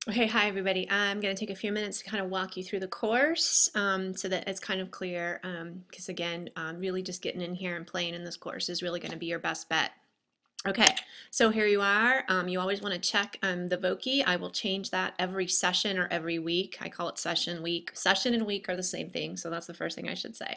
Okay, hi everybody. I'm going to take a few minutes to kind of walk you through the course so that it's kind of clear because again, really just getting in here and playing in this course is really going to be your best bet. Okay, so here you are. You always want to check the Voki. I will change that every session or every week. I call it session week. Session and week are the same thing, so that's the first thing I should say.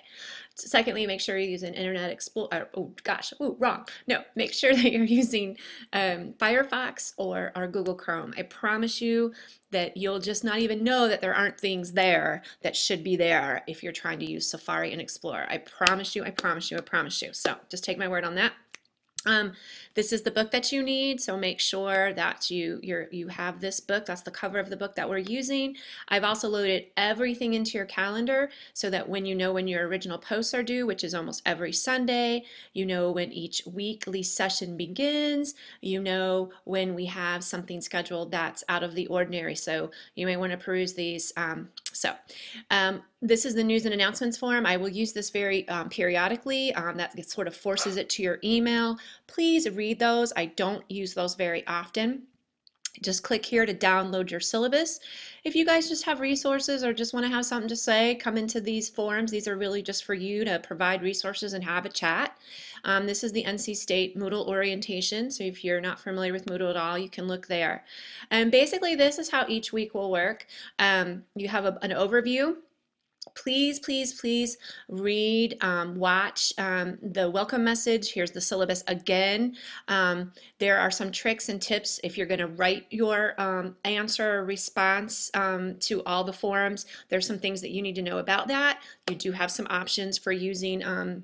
Secondly, make sure you're using Internet Explorer. Oh gosh, oh wrong. No, make sure that you're using Firefox or Google Chrome. I promise you that you'll just not even know that there aren't things there that should be there if you're trying to use Safari and Explorer. I promise you, I promise you, I promise you. So just take my word on that. This is the book that you need, so make sure that you have this book. That's the cover of the book that we're using. I've also loaded everything into your calendar so that when you know when your original posts are due, which is almost every Sunday, you know when each weekly session begins, you know when we have something scheduled that's out of the ordinary. So you may want to peruse these. This is the news and announcements form. I will use this very periodically. That sort of forces it to your email. Please read those. I don't use those very often. Just click here to download your syllabus. If you guys just have resources or just want to have something to say, come into these forums. These are really just for you to provide resources and have a chat. This is the NC State Moodle orientation, so if you're not familiar with Moodle at all, you can look there. And basically, this is how each week will work. You have an overview. Please, please, please read, watch the welcome message. Here's the syllabus again. There are some tricks and tips if you're going to write your answer or response to all the forums. There's some things that you need to know about that. You do have some options for using a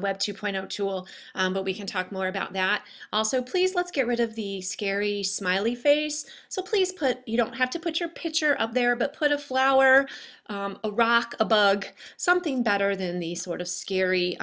Web 2.0 tool, but we can talk more about that. Also, please let's get rid of the scary smiley face. So please you don't have to put your picture up there, but put a flower, a rock, a bug, something better than the sort of scary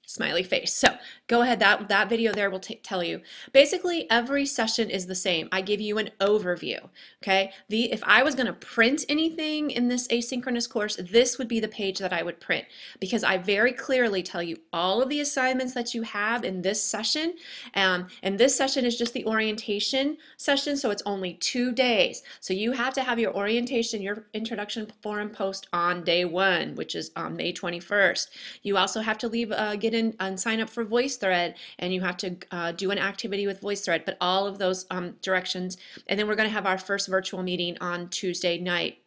smiley face. So go ahead, that video there will tell you. Basically, every session is the same. I give you an overview, okay? If I was going to print anything in this asynchronous course, this would be the page that I would print because I very clearly tell you all of the assignments that you have in this session. And this session is just the orientation session, so it's only 2 days. So you have to have your orientation, your introduction forum post on day 1, which is on May 21st. You also have to get in and sign up for VoiceThread, and you have to do an activity with VoiceThread, but all of those directions. And then we're going to have our first virtual meeting on Tuesday night.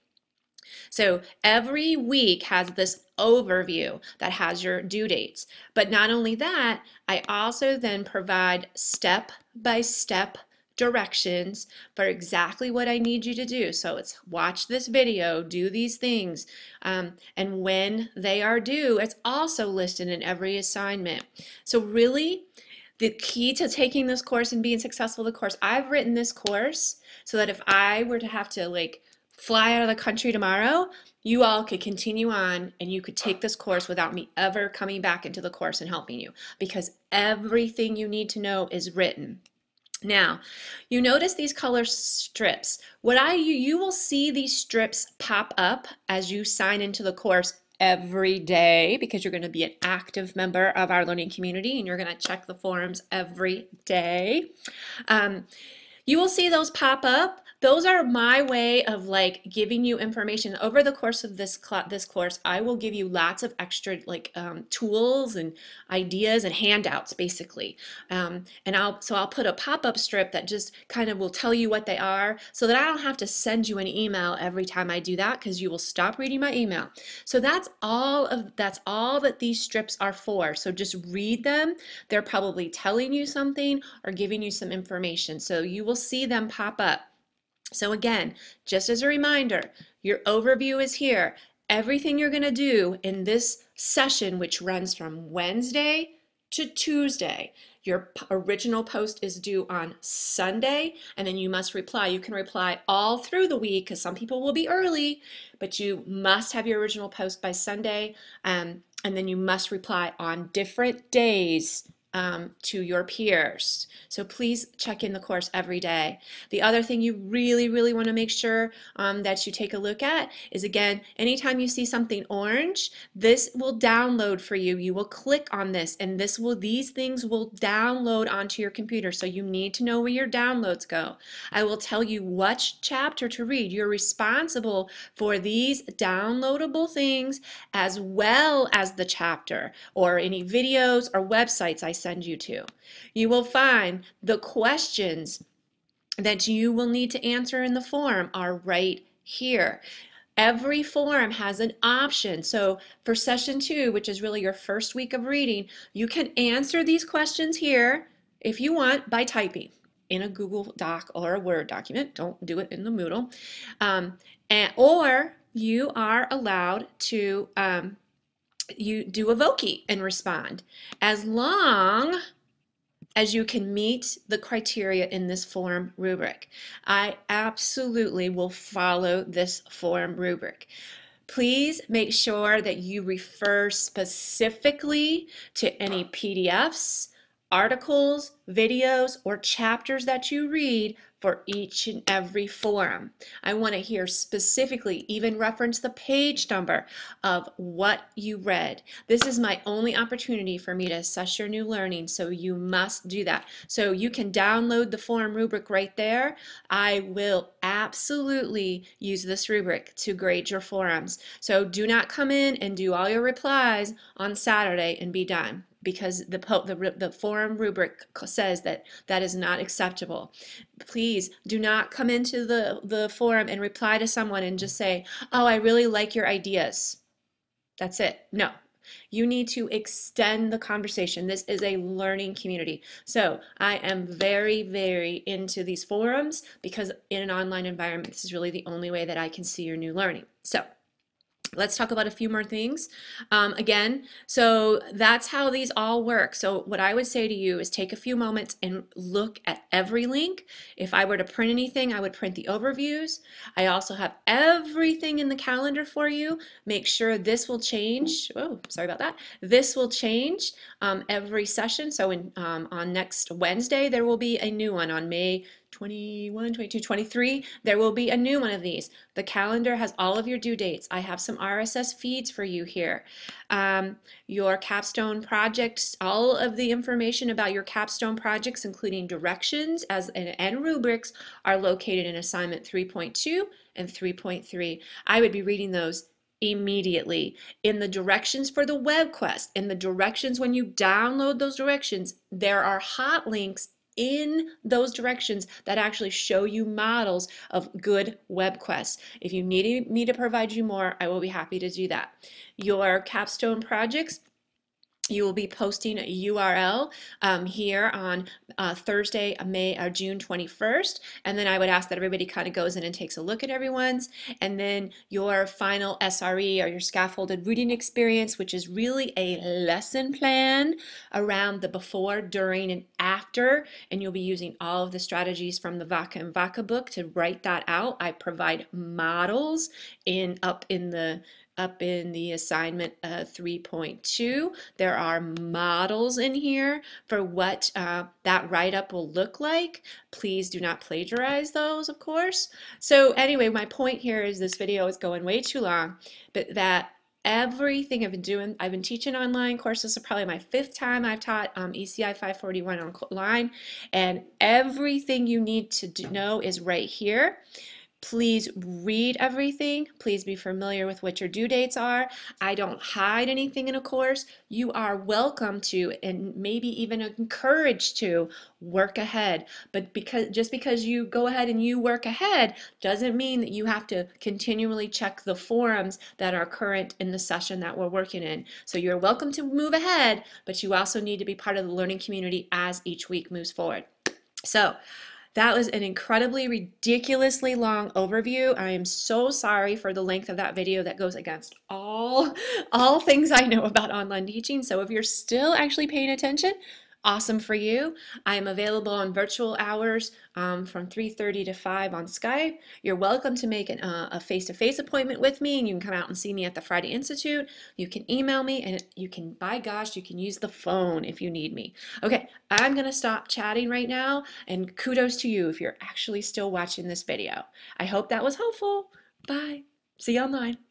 So every week has this overview that has your due dates. But not only that, I also then provide step-by-step directions for exactly what I need you to do. So it's watch this video, do these things, and when they are due, it's also listed in every assignment. So really, the key to taking this course and being successful in the course, I've written this course so that if I were to have to fly out of the country tomorrow, you all could continue on and you could take this course without me ever coming back into the course and helping you because everything you need to know is written. Now, you notice these color strips. You will see these strips pop up as you sign into the course every day because you're going to be an active member of our learning community and you're going to check the forums every day. You will see those pop up. Those are my way of giving you information. Over the course of this course, I will give you lots of extra tools and ideas and handouts basically. And I'll put a pop-up strip that just kind of will tell you what they are so that I don't have to send you an email every time I do that because you will stop reading my email. So that's all that these strips are for. So just read them. They're probably telling you something or giving you some information. So you will see them pop up. So again, just as a reminder, your overview is here. Everything you're going to do in this session, which runs from Wednesday to Tuesday. Your original post is due on Sunday, and then you must reply. You can reply all through the week because some people will be early, but you must have your original post by Sunday, and then you must reply on different days to your peers. So please check in the course every day. The other thing you really, really want to make sure that you take a look at is, again, anytime you see something orange, this will download for you. You will click on this and these things will download onto your computer. So you need to know where your downloads go. I will tell you what chapter to read. You're responsible for these downloadable things as well as the chapter or any videos or websites I send you to. You will find the questions that you will need to answer in the form are right here. Every form has an option. So for session 2, which is really your first week of reading, you can answer these questions here if you want by typing in a Google Doc or a Word document. Don't do it in the Moodle. Or you are allowed to you do a Voki and respond, as long as you can meet the criteria in this form rubric. I absolutely will follow this form rubric. Please make sure that you refer specifically to any PDFs, articles, videos, or chapters that you read for each and every forum. I want to hear specifically, even reference the page number of what you read. This is my only opportunity for me to assess your new learning, so you must do that. So you can download the form rubric right there. I will absolutely use this rubric to grade your forums. So do not come in and do all your replies on Saturday and be done, because the forum rubric says that that is not acceptable. Please do not come into the forum and reply to someone and just say, oh, I really like your ideas. That's it. No. You need to extend the conversation. This is a learning community. So I am very, very into these forums, because in an online environment, this is really the only way that I can see your new learning. So let's talk about a few more things. Again, so that's how these all work. So what I would say to you is take a few moments and look at every link. If I were to print anything, I would print the overviews. I also have everything in the calendar for you. Make sure this will change. Oh, sorry about that. This will change every session. So on next Wednesday, there will be a new one. On May 21, 22, 23, there will be a new one of these. The calendar has all of your due dates. I have some RSS feeds for you here. Your capstone projects, all of the information about your capstone projects, including directions and rubrics, are located in assignment 3.2 and 3.3. I would be reading those immediately. In the directions for the web quest, in the directions when you download those directions, there are hot links in those directions that actually show you models of good web quests. If you need me to provide you more, I will be happy to do that. Your capstone projects, you will be posting a URL here on Thursday, June 21st, and then I would ask that everybody kind of goes in and takes a look at everyone's, and then your final SRE, or your scaffolded reading experience, which is really a lesson plan around the before, during, and after, and you'll be using all of the strategies from the Vaka and Vaka book to write that out. I provide models up in the assignment 3.2. There are models in here for what that write-up will look like. Please do not plagiarize those, of course. So anyway, my point here is this video is going way too long, but that everything I've been teaching online courses. This is probably my 5th time I've taught ECI 541 online, and everything you need to know is right here. Please read everything. Please be familiar with what your due dates are. I don't hide anything in a course. You are welcome to, and maybe even encouraged to, work ahead. But just because you go ahead and you work ahead doesn't mean that you have to continually check the forums that are current in the session that we're working in. So you're welcome to move ahead, but you also need to be part of the learning community as each week moves forward. So that was an incredibly, ridiculously long overview. I am so sorry for the length of that video. That goes against all things I know about online teaching. So if you're still actually paying attention, Awesome for you. I am available on virtual hours from 3:30 to 5 on Skype. You're welcome to make a face-to-face appointment with me, and you can come out and see me at the Friday Institute. You can email me, and you can, by gosh, you can use the phone if you need me. Okay, I'm going to stop chatting right now, and kudos to you if you're actually still watching this video. I hope that was helpful. Bye. See you online.